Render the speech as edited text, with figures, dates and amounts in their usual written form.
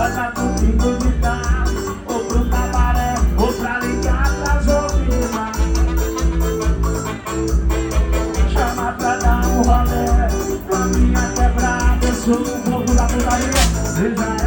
Bota no pingo de tarde, ou pro cabaré, ou pra ligar pras ouvidas. Chama pra dar um rolê, com a minha quebrada, eu sou o povo da putaria.